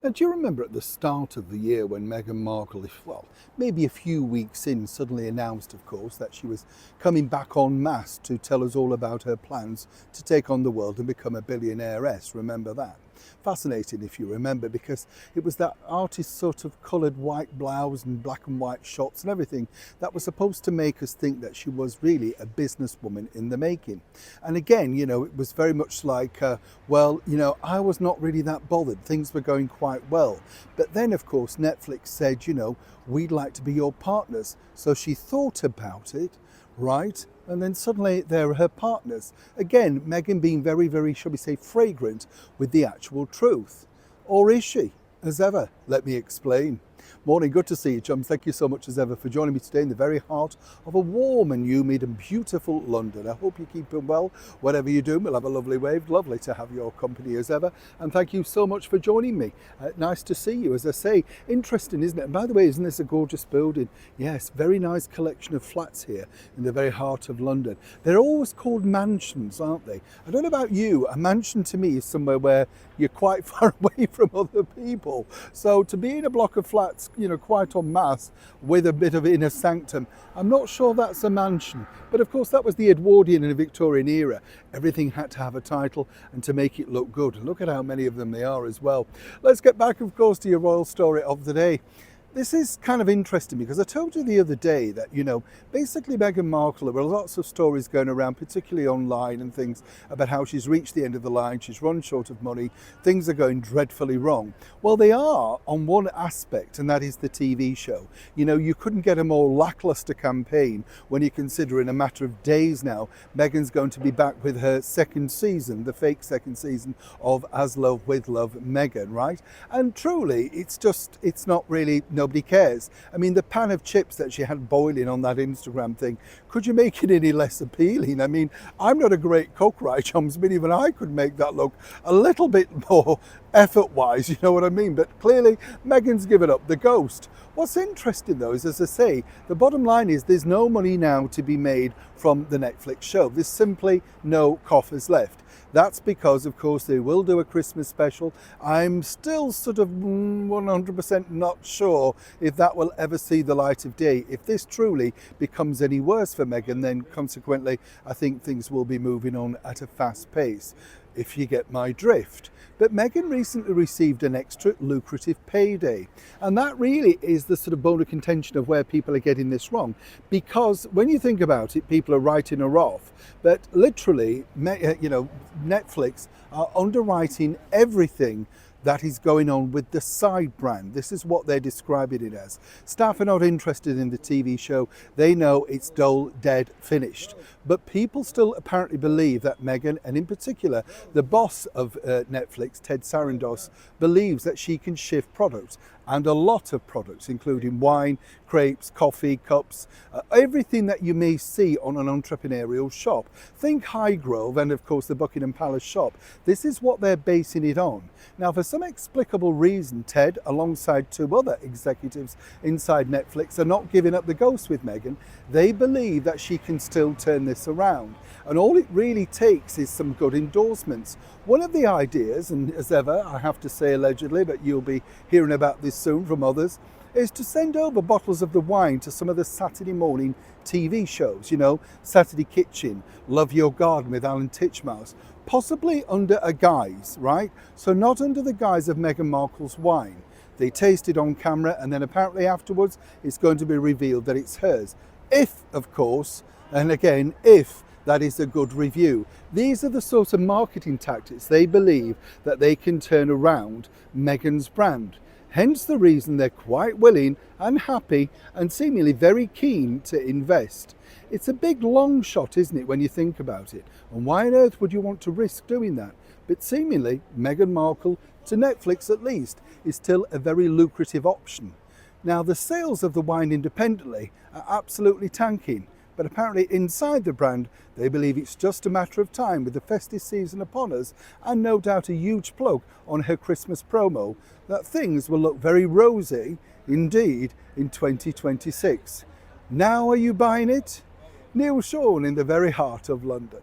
Now, do you remember at the start of the year when Meghan Markle, maybe a few weeks in, suddenly announced, of course, that she was coming back en masse to tell us all about her plans to take on the world and become a billionaireess? Remember that? Fascinating, if you remember, because it was that artist sort of coloured white blouse and black and white shots and everything that was supposed to make us think that she was really a businesswoman in the making. And again, it was very much like, I was not really that bothered. Things were going quite well. But then, of course, Netflix said, we'd like to be your partners. So she thought about it, right? And then suddenly they're her partners. Again, Meghan being very, very, shall we say, fragrant with the actual truth. Or is she? As ever, let me explain. Morning, good to see you, chums. Thank you so much as ever for joining me today in the very heart of a warm and humid and beautiful London. I hope you're keeping well. Whatever you do, we'll have a lovely wave. Lovely to have your company as ever. And thank you so much for joining me. Nice to see you. As I say, interesting, isn't it? And by the way, isn't this a gorgeous building? Yes, very nice collection of flats here in the very heart of London. They're always called mansions, aren't they? I don't know about you. A mansion to me is somewhere where you're quite far away from other people. So to be in a block of flats, quite en masse with a bit of inner sanctum, I'm not sure that's a mansion. But of course, that was the Edwardian and Victorian era. Everything had to have a title and to make it look good. Look at how many of them there are as well. Let's get back, of course, to your royal story of the day. This is kind of interesting because I told you the other day that, basically Meghan Markle, there were lots of stories going around, particularly online and things, about how she's reached the end of the line, she's run short of money, things are going dreadfully wrong. Well, they are on one aspect, and that is the TV show. You couldn't get a more lackluster campaign when you consider in a matter of days now, Meghan's going to be back with her second season, the fake second season of As Love with Love Meghan, right? And truly, it's not really, nobody cares. I mean, the pan of chips that she had boiling on that Instagram thing, could you make it any less appealing? I mean, I'm not a great cook, right, chums, but even I could make that look a little bit more effort-wise, you know what I mean? But clearly, Meghan's given up the ghost. What's interesting, though, is, as I say, the bottom line is there's no money now to be made from the Netflix show. There's simply no coffers left. That's because, of course, they will do a Christmas special. I'm still sort of 100% not sure if that will ever see the light of day. If this truly becomes any worse for Meghan, then consequently, I think things will be moving on at a fast pace, if you get my drift. But Meghan recently received an extra lucrative payday. And that really is the sort of bone of contention of where people are getting this wrong. Because when you think about it, people are writing her off. But literally, Netflix are underwriting everything that is going on with the side brand. This is what they're describing it as. Staff are not interested in the TV show. They know it's dull, dead, finished. But people still apparently believe that Meghan, and in particular, the boss of Netflix, Ted Sarandos, believes that she can shift products, and a lot of products, including wine, crepes, coffee, cups, everything that you may see on an entrepreneurial shop. Think Highgrove and, of course, the Buckingham Palace shop. This is what they're basing it on. Now, for some inexplicable reason, Ted, alongside two other executives inside Netflix, are not giving up the ghost with Meghan. They believe that she can still turn this around. And all it really takes is some good endorsements. One of the ideas, and as ever, I have to say allegedly, but you'll be hearing about this soon from others, is to send over bottles of the wine to some of the Saturday morning TV shows, Saturday Kitchen, Love Your Garden with Alan Titchmarsh, possibly under a guise, right? So not under the guise of Meghan Markle's wine. They taste it on camera, and then apparently afterwards it's going to be revealed that it's hers. If, of course, and again, if that is a good review. These are the sort of marketing tactics they believe that they can turn around Meghan's brand. Hence the reason they're quite willing and happy and seemingly very keen to invest. It's a big long shot, isn't it, when you think about it? And why on earth would you want to risk doing that? But seemingly, Meghan Markle, to Netflix at least, is still a very lucrative option. Now, the sales of the wine independently are absolutely tanking. But apparently inside the brand, they believe it's just a matter of time with the festive season upon us, and no doubt a huge plug on her Christmas promo, that things will look very rosy indeed in 2026. Now are you buying it? Neil Sean in the very heart of London.